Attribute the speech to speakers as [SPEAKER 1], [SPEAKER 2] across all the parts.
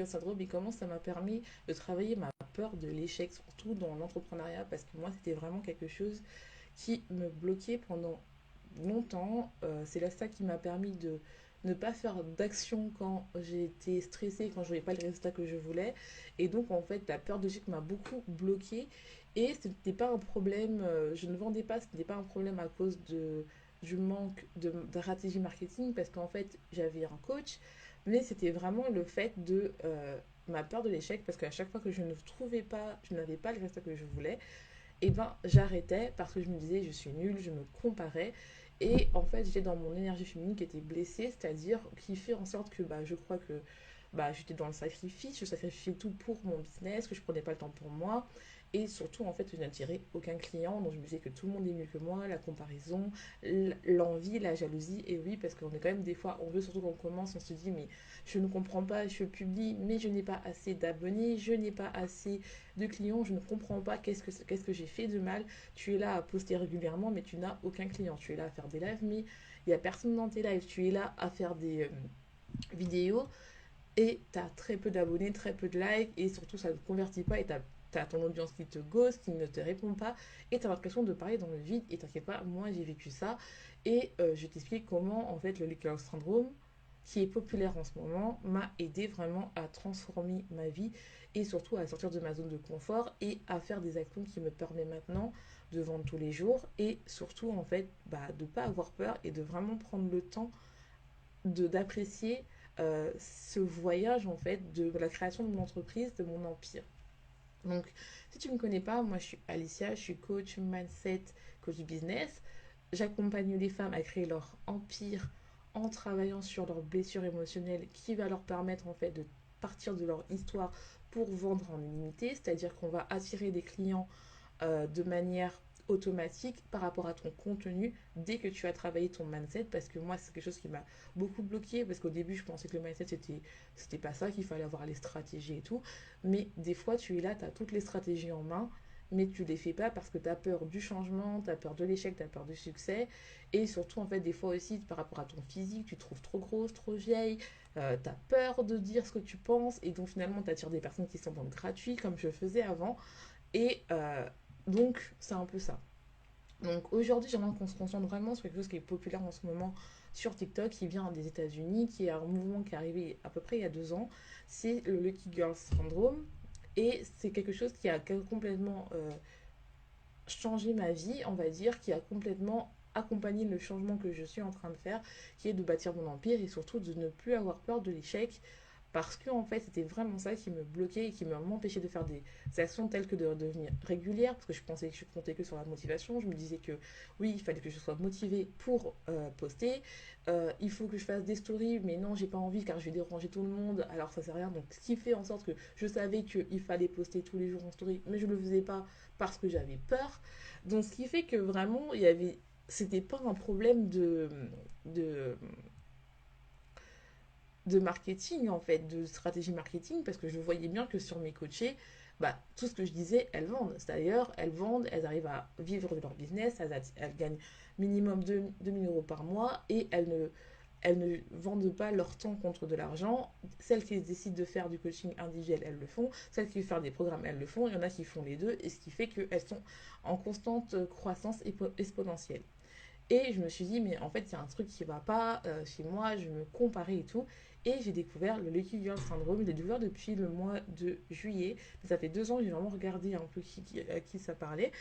[SPEAKER 1] syndrome et comment ça m'a permis de travailler ma peur de l'échec, surtout dans l'entrepreneuriat, parce que moi, c'était vraiment quelque chose qui me bloquait pendant longtemps. C'est là ça qui m'a permis de ne pas faire d'action quand j'ai été stressée, quand je voyais pas le résultat que je voulais. Et donc, en fait, la peur de l'échec m'a beaucoup bloquée. Et ce n'était pas un problème, je ne vendais pas, ce n'était pas un problème à cause du manque de stratégie marketing, parce qu'en fait, j'avais un coach, mais c'était vraiment le fait de ma peur de l'échec, parce qu'à chaque fois que je ne trouvais pas, je n'avais pas le résultat que je voulais, et ben j'arrêtais parce que je me disais je suis nulle, je me comparais. Et en fait, j'étais dans mon énergie féminine qui était blessée, c'est-à-dire qui fait en sorte que je crois que j'étais dans le sacrifice, je sacrifiais tout pour mon business, que je prenais pas le temps pour moi. Et surtout, en fait, je n'attirais aucun client. Donc, je me disais que tout le monde est mieux que moi, la comparaison, l'envie, la jalousie. Et oui, parce qu'on est quand même des fois, on veut surtout qu'on commence, on se dit, mais je ne comprends pas, je publie, mais je n'ai pas assez d'abonnés, je n'ai pas assez de clients, je ne comprends pas qu'est-ce que j'ai fait de mal. Tu es là à poster régulièrement, mais tu n'as aucun client. Tu es là à faire des lives, mais il n'y a personne dans tes lives. Tu es là à faire des vidéos et tu as très peu d'abonnés, très peu de likes, et surtout ça ne te convertit pas et tu as ton audience qui te ghost, qui ne te répond pas, et tu as l'impression de parler dans le vide. Et t'inquiète pas, moi j'ai vécu ça, et je t'explique comment en fait le Leaky Girl Syndrome, qui est populaire en ce moment, m'a aidé vraiment à transformer ma vie et surtout à sortir de ma zone de confort et à faire des actions qui me permettent maintenant de vendre tous les jours et surtout en fait de ne pas avoir peur et de vraiment prendre le temps d'apprécier ce voyage en fait de la création de mon entreprise, de mon empire. Donc, si tu ne me connais pas, moi je suis Alicia, je suis coach mindset, coach business. J'accompagne les femmes à créer leur empire en travaillant sur leurs blessures émotionnelles qui va leur permettre en fait de partir de leur histoire pour vendre en illimité, c'est-à-dire qu'on va attirer des clients de manière automatique par rapport à ton contenu dès que tu as travaillé ton mindset, parce que moi c'est quelque chose qui m'a beaucoup bloqué, parce qu'au début je pensais que le mindset c'était pas ça, qu'il fallait avoir les stratégies et tout, mais des fois tu es là, tu as toutes les stratégies en main, mais tu les fais pas parce que tu as peur du changement, tu as peur de l'échec, tu as peur du succès, et surtout en fait des fois aussi par rapport à ton physique, tu te trouves trop grosse, trop vieille, tu as peur de dire ce que tu penses, et donc finalement tu attires des personnes qui sont dans le gratuit comme je faisais avant, et donc, c'est un peu ça. Donc, aujourd'hui, j'aimerais qu'on se concentre vraiment sur quelque chose qui est populaire en ce moment sur TikTok, qui vient des États-Unis, qui est un mouvement qui est arrivé à peu près il y a 2 ans. C'est le Lucky Girl Syndrome. Et c'est quelque chose qui a complètement changé ma vie, on va dire, qui a complètement accompagné le changement que je suis en train de faire, qui est de bâtir mon empire et surtout de ne plus avoir peur de l'échec, parce que en fait c'était vraiment ça qui me bloquait et qui m'empêchait de faire des actions telles que de devenir régulière, parce que je pensais que je comptais que sur la motivation. Je me disais que oui, il fallait que je sois motivée pour poster. Il faut que je fasse des stories, mais non, j'ai pas envie car je vais déranger tout le monde, alors ça sert à rien. Donc ce qui fait en sorte que je savais qu'il fallait poster tous les jours en story, mais je le faisais pas parce que j'avais peur. Donc ce qui fait que vraiment il y avait, c'était pas un problème de de marketing en fait, de stratégie marketing, parce que je voyais bien que sur mes coachés, tout ce que je disais, elles vendent. D'ailleurs, elles vendent, elles arrivent à vivre de leur business, elles gagnent minimum 2 000 euros par mois et elles ne vendent pas leur temps contre de l'argent. Celles qui décident de faire du coaching individuel, elles le font. Celles qui veulent faire des programmes, elles le font. Il y en a qui font les deux, et ce qui fait qu'elles sont en constante croissance exponentielle. Et je me suis dit, mais en fait, il y a un truc qui va pas chez moi, je me comparais et tout. Et j'ai découvert le Lucky Girl Syndrome. Je l'ai découvert depuis le mois de juillet. Ça fait 2 ans que j'ai vraiment regardé un peu à qui ça parlait.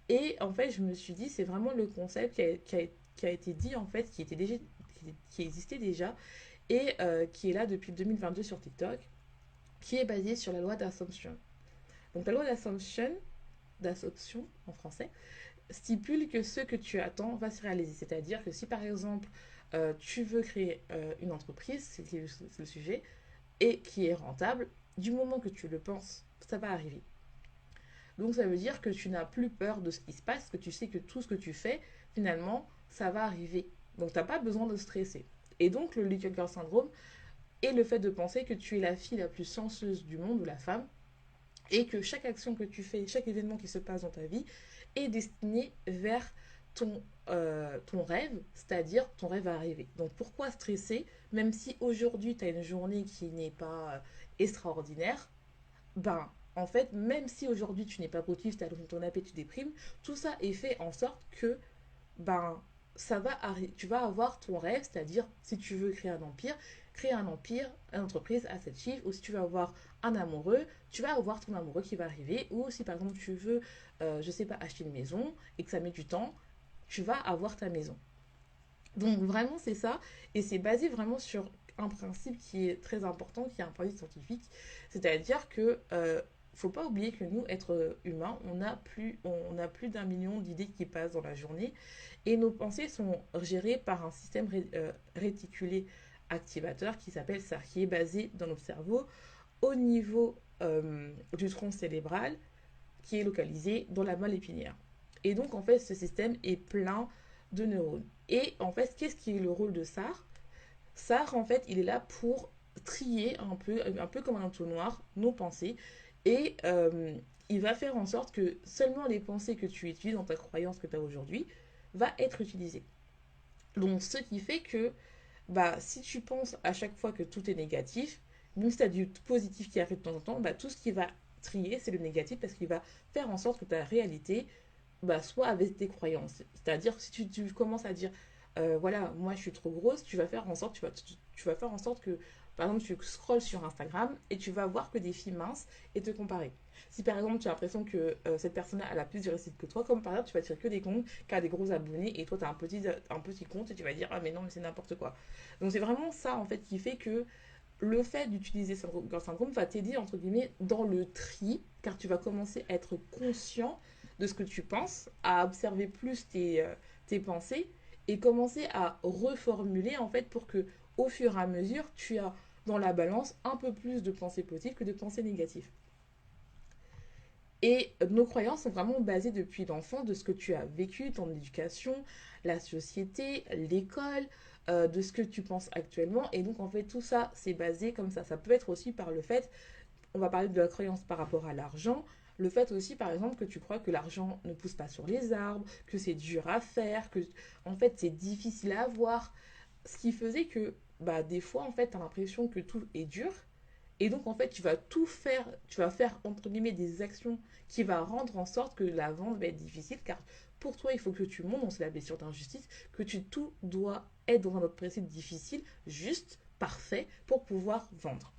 [SPEAKER 1] Et en fait, je me suis dit, c'est vraiment le concept qui a été dit, en fait, qui existait déjà, et qui est là depuis 2022 sur TikTok, qui est basé sur la loi d'Assumption. Donc, la loi d'Assumption en français, stipule que ce que tu attends va se réaliser. C'est-à-dire que si par exemple tu veux créer une entreprise, c'est le sujet, et qui est rentable, du moment que tu le penses, ça va arriver. Donc ça veut dire que tu n'as plus peur de ce qui se passe, que tu sais que tout ce que tu fais, finalement, ça va arriver. Donc tu n'as pas besoin de stresser. Et donc le Little Girl Syndrome est le fait de penser que tu es la fille la plus chanceuse du monde, ou la femme, et que chaque action que tu fais, chaque événement qui se passe dans ta vie est destiné vers ton rêve, c'est-à-dire ton rêve va arriver. Donc pourquoi stresser, même si aujourd'hui tu as une journée qui n'est pas extraordinaire, ben en fait, même si aujourd'hui tu n'es pas productif, tu as ton appel, tu déprimes, tout ça est fait en sorte que ben tu vas avoir ton rêve, c'est-à-dire si tu veux créer un empire, une entreprise à 7 chiffres, ou si tu veux avoir un amoureux, tu vas avoir ton amoureux qui va arriver, ou si par exemple tu veux, je sais pas, acheter une maison et que ça met du temps, tu vas avoir ta maison. Donc vraiment c'est ça, et c'est basé vraiment sur un principe qui est très important, qui est un principe scientifique, c'est-à-dire que faut pas oublier que nous, êtres humains, on a plus d'un million d'idées qui passent dans la journée, et nos pensées sont gérées par un système réticulé activateur qui s'appelle ça, qui est basé dans notre cerveau au niveau du tronc cérébral, qui est localisé dans la moelle épinière. Et donc, en fait, ce système est plein de neurones. Et en fait, qu'est-ce qui est le rôle de SAR? SAR, en fait, il est là pour trier un peu comme un entonnoir, nos pensées. Et il va faire en sorte que seulement les pensées que tu utilises dans ta croyance que tu as aujourd'hui va être utilisée. Donc, ce qui fait que bah, si tu penses à chaque fois que tout est négatif, même si tu as du positif qui arrive de temps en temps, bah, tout ce qui va trier, c'est le négatif parce qu'il va faire en sorte que ta réalité bah, soit avec tes croyances. C'est-à-dire, si tu commences à dire, voilà, moi je suis trop grosse, tu vas faire en sorte que, par exemple, tu scrolles sur Instagram et tu vas voir que des filles minces et te comparer. Si par exemple tu as l'impression que cette personne elle a plus de réussite que toi, comme par exemple tu vas tirer que des comptes qui a des gros abonnés et toi tu as un petit compte et tu vas dire ah mais non mais c'est n'importe quoi. Donc c'est vraiment ça en fait qui fait que le fait d'utiliser ce syndrome va t'aider, entre guillemets, dans le tri, car tu vas commencer à être conscient de ce que tu penses, à observer plus tes pensées et commencer à reformuler, en fait, pour que, au fur et à mesure, tu as dans la balance un peu plus de pensées positives que de pensées négatives. Et nos croyances sont vraiment basées depuis l'enfant de ce que tu as vécu, ton éducation, la société, l'école, de ce que tu penses actuellement. Et donc, en fait, tout ça, c'est basé comme ça. Ça peut être aussi par le fait, on va parler de la croyance par rapport à l'argent, le fait aussi, par exemple, que tu crois que l'argent ne pousse pas sur les arbres, que c'est dur à faire, que, en fait, c'est difficile à avoir. Ce qui faisait que, bah, des fois, en fait, tu as l'impression que tout est dur et donc, en fait, tu vas faire, entre guillemets, des actions qui va rendre en sorte que la vente va être difficile, car pour toi, il faut que tu montes, on c'est la blessure d'injustice, que tout doit être dans un autre principe difficile, juste, parfait, pour pouvoir vendre.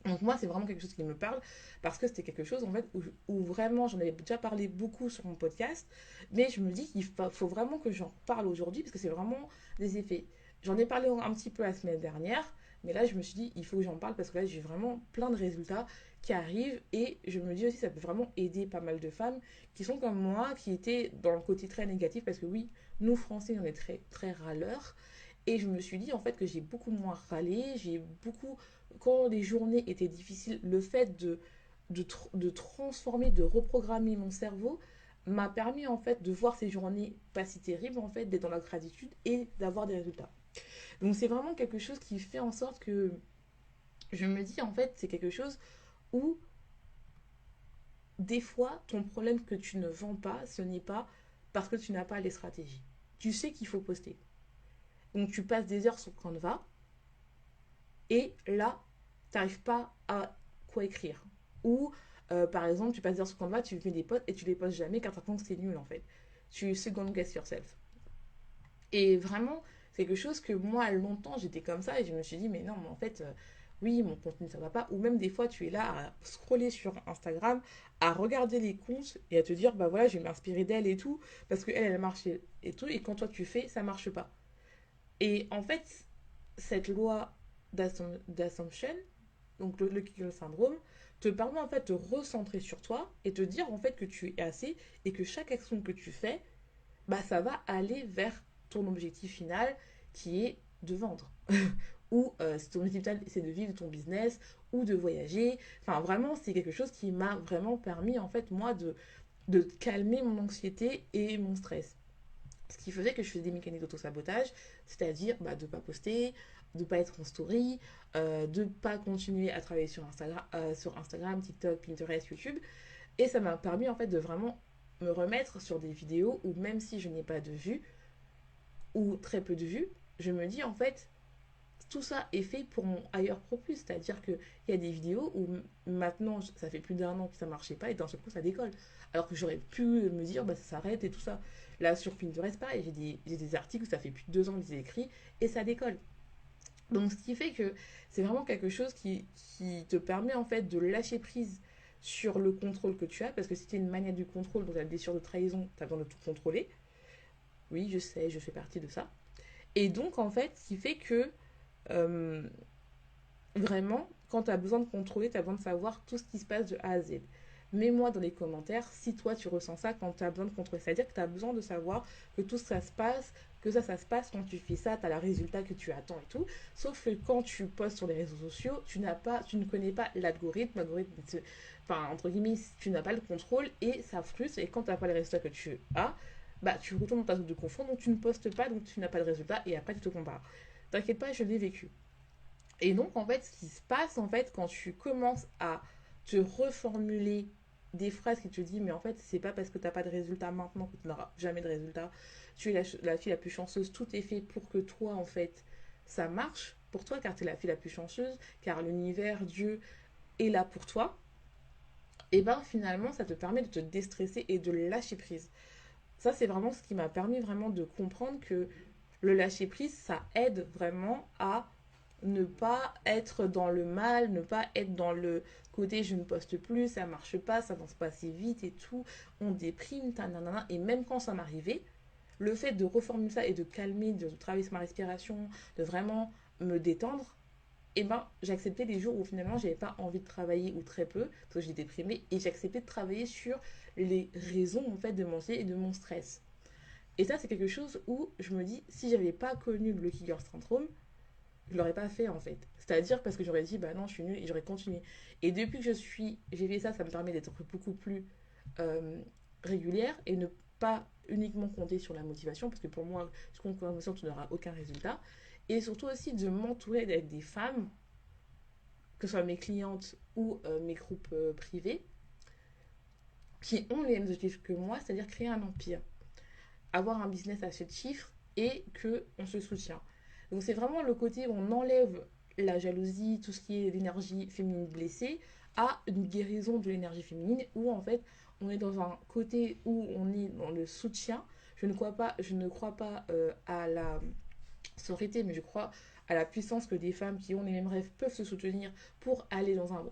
[SPEAKER 1] Donc moi, c'est vraiment quelque chose qui me parle, parce que c'était quelque chose, en fait, où vraiment, j'en avais déjà parlé beaucoup sur mon podcast, mais je me dis qu'il faut vraiment que j'en parle aujourd'hui, parce que c'est vraiment des effets. J'en ai parlé un petit peu la semaine dernière, mais là, je me suis dit, il faut que j'en parle parce que là, j'ai vraiment plein de résultats qui arrivent et je me dis aussi, ça peut vraiment aider pas mal de femmes qui sont comme moi, qui étaient dans le côté très négatif parce que oui, nous, Français, on est très, très râleurs. Et je me suis dit, en fait, que j'ai beaucoup moins râlé, quand les journées étaient difficiles, le fait de transformer, de reprogrammer mon cerveau m'a permis, en fait, de voir ces journées pas si terribles, en fait, d'être dans la gratitude et d'avoir des résultats. Donc c'est vraiment quelque chose qui fait en sorte que je me dis en fait c'est quelque chose où des fois ton problème que tu ne vends pas ce n'est pas parce que tu n'as pas les stratégies. Tu sais qu'il faut poster. Donc tu passes des heures sur Canva et là tu n'arrives pas à quoi écrire. Ou par exemple tu passes des heures sur Canva, tu fais des posts et tu les postes jamais car tu penses que c'est nul en fait. Tu second guess yourself. Et vraiment, c'est quelque chose que moi, longtemps, j'étais comme ça et je me suis dit, mais non, mais en fait, oui, mon contenu, ça va pas. Ou même des fois, tu es là à scroller sur Instagram, à regarder les comptes et à te dire, bah voilà, je vais m'inspirer d'elle et tout, parce qu'elle, elle marche et tout. Et quand toi, tu fais, ça marche pas. Et en fait, cette loi d'assumption, donc le Kegel syndrome, te permet en fait de recentrer sur toi et te dire en fait que tu es assez et que chaque action que tu fais, bah, ça va aller vers ton objectif final qui est de vendre. Ou si ton objectif final c'est de vivre ton business ou de voyager. Enfin, vraiment, c'est quelque chose qui m'a vraiment permis, en fait, moi, de calmer mon anxiété et mon stress. Ce qui faisait que je faisais des mécaniques d'auto-sabotage, c'est-à-dire bah, de ne pas poster, de ne pas être en story, de ne pas continuer à travailler sur Instagram, TikTok, Pinterest, YouTube. Et ça m'a permis en fait de vraiment me remettre sur des vidéos où même si je n'ai pas de vues ou très peu de vues, je me dis en fait, tout ça est fait pour mon ailleurs pro plus. C'est-à-dire qu'il y a des vidéos où maintenant, ça fait plus d'1 an que ça marchait pas et d'un seul coup, ça décolle. Alors que j'aurais pu me dire, bah, ça s'arrête et tout ça. Là, sur Pinterest, pareil, j'ai des articles où ça fait plus de 2 ans que j'ai écrit et ça décolle. Donc, ce qui fait que c'est vraiment quelque chose qui te permet en fait de lâcher prise sur le contrôle que tu as, parce que si tu es une manière du contrôle, donc la blessure de trahison, tu as besoin de tout contrôler. Oui, je sais, je fais partie de ça. Et donc, en fait, ce qui fait que euh, vraiment, quand tu as besoin de contrôler, tu as besoin de savoir tout ce qui se passe de A à Z. Mets-moi dans les commentaires si toi tu ressens ça quand tu as besoin de contrôler. C'est-à-dire que tu as besoin de savoir que tout ça se passe, que ça se passe quand tu fais ça, tu as le résultat que tu attends et tout. Sauf que quand tu postes sur les réseaux sociaux, tu ne connais pas l'algorithme. Enfin, entre guillemets, tu n'as pas le contrôle et ça frustre. Et quand tu n'as pas les résultats que tu as, bah, tu retournes dans ta zone de confort, donc tu ne postes pas, donc tu n'as pas de résultat et après tu te compares. T'inquiète pas, je l'ai vécu. Et donc, en fait, ce qui se passe, en fait, quand tu commences à te reformuler des phrases qui te disent, mais en fait, c'est pas parce que tu n'as pas de résultat maintenant que tu n'auras jamais de résultat. Tu es la fille la plus chanceuse, tout est fait pour que toi, en fait, ça marche pour toi, car tu es la fille la plus chanceuse, car l'univers, Dieu est là pour toi. Et ben finalement, ça te permet de te déstresser et de lâcher prise. Ça, c'est vraiment ce qui m'a permis vraiment de comprendre que le lâcher prise, ça aide vraiment à ne pas être dans le mal, ne pas être dans le côté je ne poste plus, ça marche pas, ça avance pas assez vite et tout, on déprime, nanana. Et même quand ça m'arrivait, le fait de reformuler ça et de calmer, de travailler sur ma respiration, de vraiment me détendre, et ben j'acceptais les jours où finalement j'avais pas envie de travailler ou très peu, parce que j'étais déprimée, et j'acceptais de travailler sur les raisons en fait de mon anxiété et de mon stress. Et ça c'est quelque chose où je me dis, si j'avais pas connu le Lucky Girl Syndrome, je l'aurais pas fait en fait. C'est-à-dire parce que j'aurais dit bah non je suis nulle et j'aurais continué. Et depuis que j'ai fait ça, ça me permet d'être beaucoup plus euh, régulière et ne pas uniquement compter sur la motivation parce que pour moi, je compte sur la motivation, tu n'auras aucun résultat. Et surtout aussi de m'entourer avec des femmes, que ce soit mes clientes ou mes groupes privés, qui ont les mêmes objectifs que moi, c'est-à-dire créer un empire, avoir un business à 7 chiffres et que on se soutient. Donc c'est vraiment le côté où on enlève la jalousie, tout ce qui est l'énergie féminine blessée, à une guérison de l'énergie féminine où en fait on est dans un côté où on est dans le soutien. Je ne crois pas à la sororité, mais je crois à la puissance que des femmes qui ont les mêmes rêves peuvent se soutenir pour aller dans un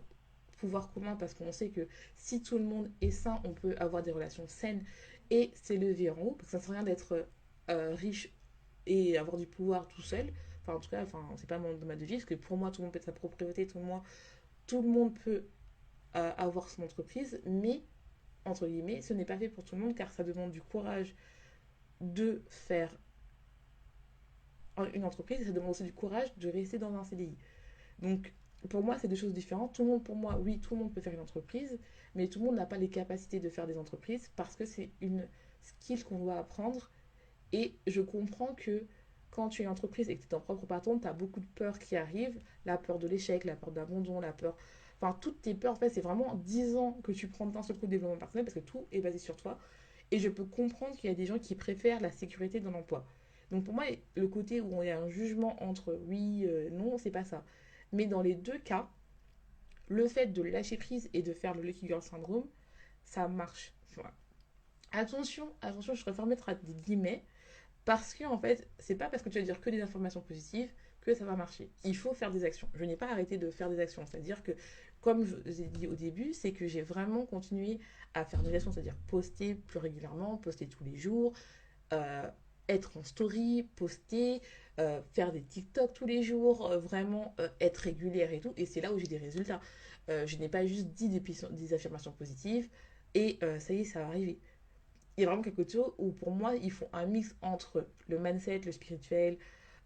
[SPEAKER 1] pouvoir commun parce qu'on sait que si tout le monde est sain, on peut avoir des relations saines et s'élever en haut. Parce que ça ne sert à rien d'être riche et avoir du pouvoir tout seul. Enfin, en tout cas, enfin, c'est pas ma devise, parce que pour moi, tout le monde peut être sa propriété, tout le monde peut avoir son entreprise, mais, entre guillemets, ce n'est pas fait pour tout le monde car ça demande du courage de faire une entreprise et ça demande aussi du courage de rester dans un CDI. Donc, pour moi, c'est deux choses différentes. Tout le monde, pour moi, oui, tout le monde peut faire une entreprise, mais tout le monde n'a pas les capacités de faire des entreprises parce que c'est une skill qu'on doit apprendre. Et je comprends que quand tu es une entreprise et que tu es ton propre patron, tu as beaucoup de peurs qui arrivent. La peur de l'échec, la peur d'abandon, la peur... Enfin, toutes tes peurs, en fait, c'est vraiment 10 ans que tu prends d'un seul coup de développement personnel parce que tout est basé sur toi. Et je peux comprendre qu'il y a des gens qui préfèrent la sécurité dans l'emploi. Donc pour moi, le côté où il y a un jugement entre oui, non, c'est pas ça. Mais dans les deux cas, le fait de lâcher prise et de faire le Lucky Girl Syndrome, ça marche. Voilà. Attention, je préfère mettre des guillemets parce que, en fait, c'est pas parce que tu vas dire que des informations positives que ça va marcher. Il faut faire des actions. Je n'ai pas arrêté de faire des actions. C'est-à-dire que, comme je vous ai dit au début, c'est que j'ai vraiment continué à faire des actions, c'est-à-dire poster plus régulièrement, poster tous les jours, euh, être en story, poster, faire des TikTok tous les jours, vraiment être régulière et tout. Et c'est là où j'ai des résultats. Je n'ai pas juste dit des affirmations positives et ça y est, ça va arriver. Il y a vraiment quelque chose où pour moi, ils font un mix entre le mindset, le spirituel,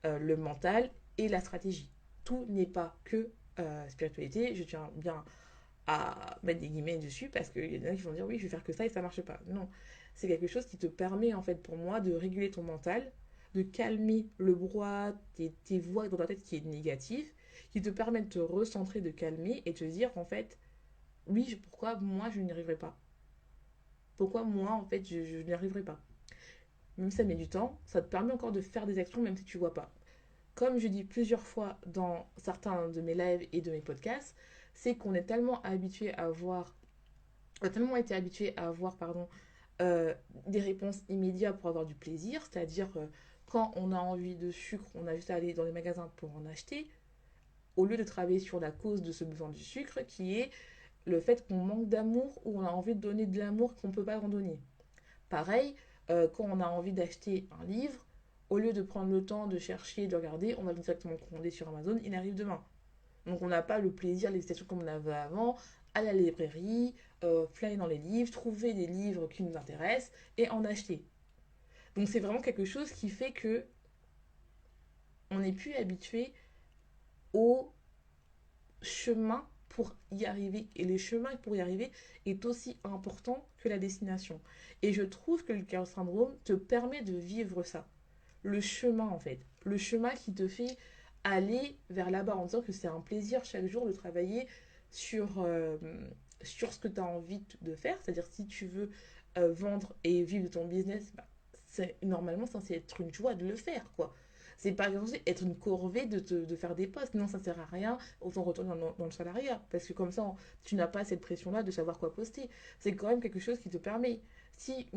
[SPEAKER 1] le mental et la stratégie. Tout n'est pas que spiritualité. Je tiens bien à mettre des guillemets dessus parce qu'il y en a qui vont dire oui, je vais faire que ça et ça marche pas. Non, c'est quelque chose qui te permet en fait pour moi de réguler ton mental, de calmer le brouhaha, tes voix dans ta tête qui est négative, qui te permet de te recentrer, de calmer et de te dire en fait oui, pourquoi moi je n'y arriverai pas. pourquoi moi, en fait, je n'y arriverai pas. Même si ça met du temps, ça te permet encore de faire des actions même si tu vois pas. Comme je dis plusieurs fois dans certains de mes lives et de mes podcasts, c'est qu'on est tellement habitué à voir, on a tellement été habitué à avoir, pardon, euh, des réponses immédiates pour avoir du plaisir, c'est-à-dire quand on a envie de sucre, on a juste à aller dans les magasins pour en acheter, au lieu de travailler sur la cause de ce besoin du sucre, qui est le fait qu'on manque d'amour ou on a envie de donner de l'amour qu'on ne peut pas en donner. Pareil, quand on a envie d'acheter un livre, au lieu de prendre le temps de chercher, de regarder, on va directement commander sur Amazon, il arrive demain. Donc on n'a pas le plaisir, l'excitation comme on avait avant, à la librairie, flâner dans les livres, trouver des livres qui nous intéressent et en acheter. Donc c'est vraiment quelque chose qui fait que on n'est plus habitué au chemin pour y arriver. Et le chemin pour y arriver est aussi important que la destination. Et je trouve que le chaos syndrome te permet de vivre ça. Le chemin en fait. Le chemin qui te fait aller vers là-bas en disant que c'est un plaisir chaque jour de travailler sur ce que tu as envie de faire. C'est-à-dire si tu veux vendre et vivre de ton business, bah, c'est normalement censé être une joie de le faire, quoi. C'est pas censé être une corvée de faire des postes. Non, ça sert à rien. Autant retourner dans le salariat. Parce que comme ça, tu n'as pas cette pression-là de savoir quoi poster. C'est quand même quelque chose qui te permet. Si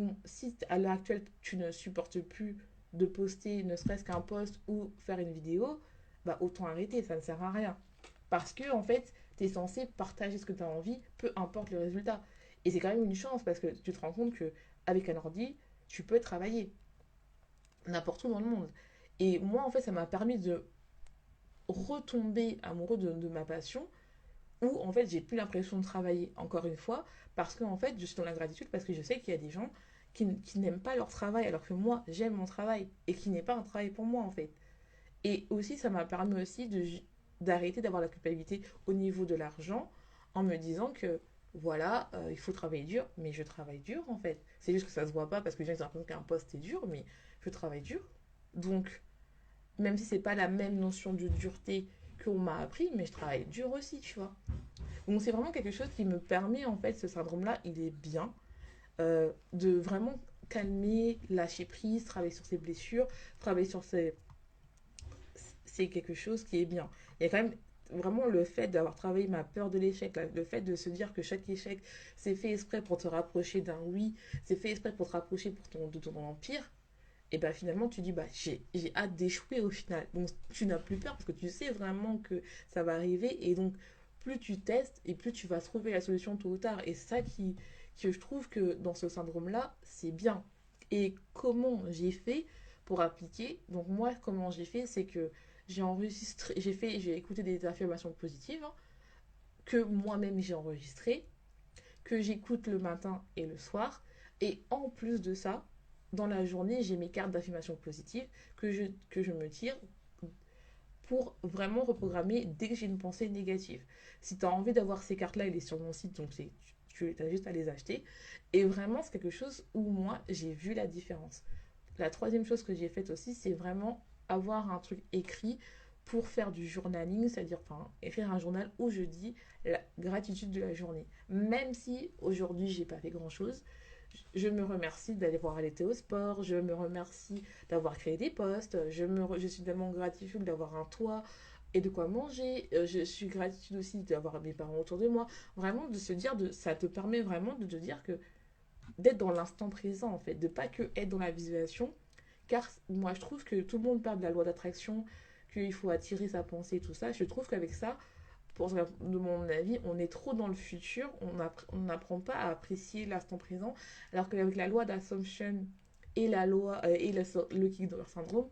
[SPEAKER 1] à l'heure actuelle, tu ne supportes plus de poster ne serait-ce qu'un post ou faire une vidéo, bah autant arrêter, ça ne sert à rien. Parce que en fait, tu es censé partager ce que tu as envie, peu importe le résultat. Et c'est quand même une chance parce que tu te rends compte que avec un ordi, tu peux travailler n'importe où dans le monde. Et moi, en fait, ça m'a permis de retomber amoureux de ma passion, où en fait, j'ai plus l'impression de travailler encore une fois, parce que en fait, je suis dans la gratitude, parce que je sais qu'il y a des gens qui n'aiment pas leur travail, alors que moi, j'aime mon travail, et qui n'est pas un travail pour moi, en fait. Et aussi, ça m'a permis aussi d'arrêter d'avoir la culpabilité au niveau de l'argent, en me disant que voilà, il faut travailler dur, mais je travaille dur en fait. C'est juste que ça se voit pas parce que les gens ont l'impression qu'un poste est dur, mais je travaille dur. Donc, même si c'est pas la même notion de dureté qu'on m'a appris, mais je travaille dur aussi, tu vois. Donc, c'est vraiment quelque chose qui me permet en fait, ce syndrome-là, il est bien, de vraiment calmer, lâcher prise, travailler sur ses blessures, travailler sur ses, c'est quelque chose qui est bien. Il y a quand même vraiment le fait d'avoir travaillé ma peur de l'échec, le fait de se dire que chaque échec, c'est fait exprès pour te rapprocher d'un oui, c'est fait exprès pour te rapprocher de ton empire, et ben finalement tu dis, bah j'ai hâte d'échouer au final. Donc tu n'as plus peur parce que tu sais vraiment que ça va arriver, et donc plus tu testes et plus tu vas trouver la solution tôt ou tard. Et c'est ça que je trouve que dans ce syndrome-là, c'est bien. Et comment j'ai fait pour appliquer? Donc moi, comment j'ai fait, c'est que j'ai enregistré, j'ai écouté des affirmations positives, hein, que moi-même j'ai enregistrées, que j'écoute le matin et le soir. Et en plus de ça, dans la journée, j'ai mes cartes d'affirmation positive que je me tire pour vraiment reprogrammer dès que j'ai une pensée négative. Si tu as envie d'avoir ces cartes-là, il est sur mon site, donc tu as juste à les acheter. Et vraiment, c'est quelque chose où moi, j'ai vu la différence. La troisième chose que j'ai faite aussi, c'est vraiment avoir un truc écrit pour faire du journaling, c'est-à-dire enfin, écrire un journal où je dis la gratitude de la journée. Même si aujourd'hui, j'ai pas fait grand-chose, je me remercie d'aller voir aller au sport, je me remercie d'avoir créé des postes, je suis tellement gratitude d'avoir un toit et de quoi manger, je suis gratitude aussi d'avoir mes parents autour de moi. Vraiment, de se dire, ça te permet vraiment de te dire que d'être dans l'instant présent en fait, de pas que être dans la visualisation, car moi je trouve que tout le monde parle de la loi d'attraction, qu'il faut attirer sa pensée, tout ça. Je trouve qu'avec ça, de mon avis, on est trop dans le futur, on n'apprend pas à apprécier l'instant présent, alors qu'avec la loi d'assumption et la loi et le Kick syndrome,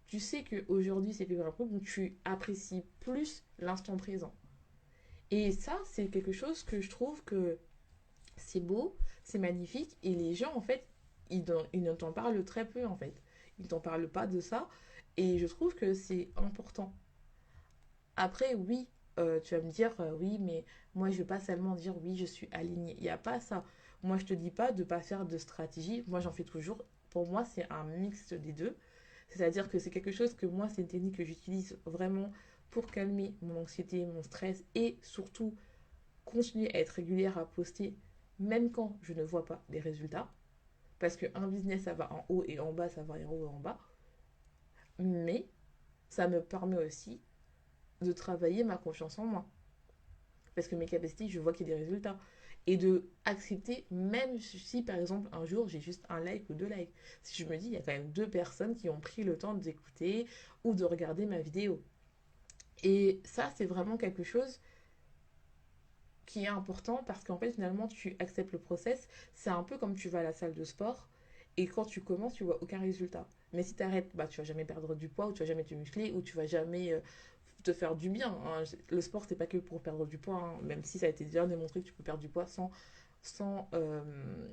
[SPEAKER 1] tu sais qu'aujourd'hui c'est fait un donc tu apprécies plus l'instant présent. Et ça, c'est quelque chose que je trouve que c'est beau, c'est magnifique, et les gens, en fait, ils ne t'en parlent très peu, en fait. Ils ne t'en parlent pas de ça, et je trouve que c'est important. Après, oui, tu vas me dire, oui, mais moi, je ne veux pas seulement dire, oui, je suis alignée. Il n'y a pas ça. Moi, je te dis pas de ne pas faire de stratégie. Moi, j'en fais toujours. Pour moi, c'est un mix des deux. C'est-à-dire que c'est quelque chose que moi, c'est une technique que j'utilise vraiment pour calmer mon anxiété, mon stress, et surtout continuer à être régulière à poster même quand je ne vois pas les résultats, parce qu'un business, ça va en haut et en bas, ça va en haut et en bas, mais ça me permet aussi de travailler ma confiance en moi. Parce que mes capacités, je vois qu'il y a des résultats. Et de accepter, même si par exemple un jour j'ai juste un like ou deux likes. Si je me dis, il y a quand même deux personnes qui ont pris le temps d'écouter ou de regarder ma vidéo. Et ça, c'est vraiment quelque chose qui est important parce qu'en fait, finalement, tu acceptes le process. C'est un peu comme tu vas à la salle de sport et quand tu commences, tu vois aucun résultat. Mais si tu arrêtes, bah, tu vas jamais perdre du poids ou tu vas jamais te muscler ou tu vas jamais te faire du bien, hein. Le sport, c'est pas que pour perdre du poids, hein. Même si ça a été bien démontré que tu peux perdre du poids sans, euh,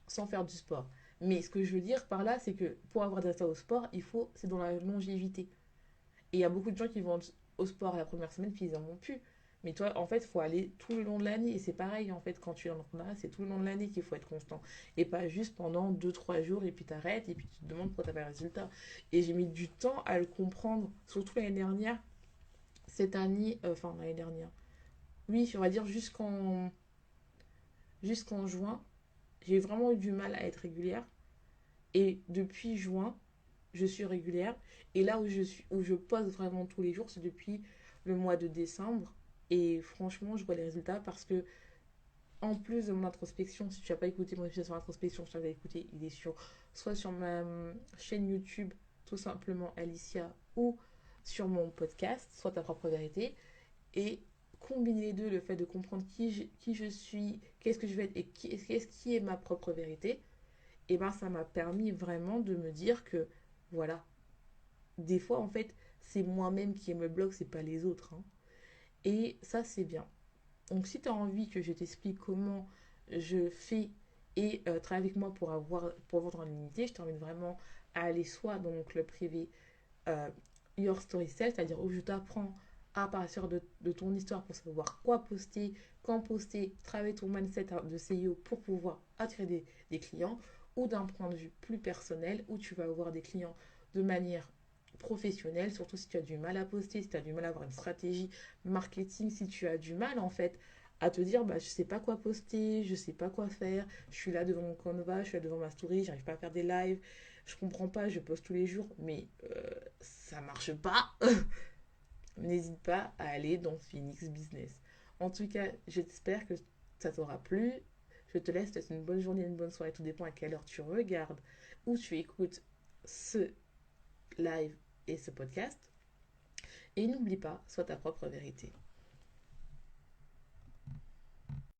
[SPEAKER 1] sans faire du sport. Mais ce que je veux dire par là, c'est que pour avoir des résultats au sport, c'est dans la longévité. Et il y a beaucoup de gens qui vont au sport la première semaine, puis ils en vont plus. Mais toi, en fait, il faut aller tout le long de l'année. Et c'est pareil, en fait, quand tu es en entrepreneuriat, c'est tout le long de l'année qu'il faut être constant. Et pas juste pendant deux trois jours, et puis t'arrêtes, et puis tu te demandes pourquoi t'as pas le résultat. Et j'ai mis du temps à le comprendre, surtout l'année dernière. Cette année, enfin l'année dernière. Oui, on va dire jusqu'en juin, j'ai vraiment eu du mal à être régulière. Et depuis juin, je suis régulière. Et là où je poste vraiment tous les jours, c'est depuis le mois de décembre. Et franchement, je vois les résultats parce que, en plus de mon introspection, si tu n'as pas écouté mon épisode sur l'introspection, je t'avais écouté, il est soit sur ma chaîne YouTube, tout simplement Alicia, ou sur mon podcast, soit ta propre vérité. Et combiner les deux, le fait de comprendre qui je suis, qu'est-ce que je vais être et qu'est-ce qui est ma propre vérité, et ben ça m'a permis vraiment de me dire que, voilà, des fois, en fait, c'est moi-même qui me bloque, c'est pas les autres, hein. Et ça, c'est bien. Donc, si tu as envie que je t'explique comment je fais et travaille avec moi pour vendre en illimité, je t'invite vraiment à aller soit dans mon club privé euh, Your Story Self, c'est-à-dire où je t'apprends à partir de ton histoire pour savoir quoi poster, quand poster, travailler ton mindset de CEO pour pouvoir attirer des clients, ou d'un point de vue plus personnel où tu vas avoir des clients de manière professionnelle, surtout si tu as du mal à poster, si tu as du mal à avoir une stratégie marketing, si tu as du mal en fait à te dire bah je sais pas quoi poster, je sais pas quoi faire, je suis là devant mon Canva, je suis là devant ma story, j'arrive pas à faire des lives, je comprends pas, je poste tous les jours, mais ça marche pas. N'hésite pas à aller dans Phoenix Business. En tout cas, j'espère que ça t'aura plu. Je te laisse, une bonne journée, une bonne soirée, tout dépend à quelle heure tu regardes ou tu écoutes ce live et ce podcast. Et n'oublie pas, sois ta propre vérité.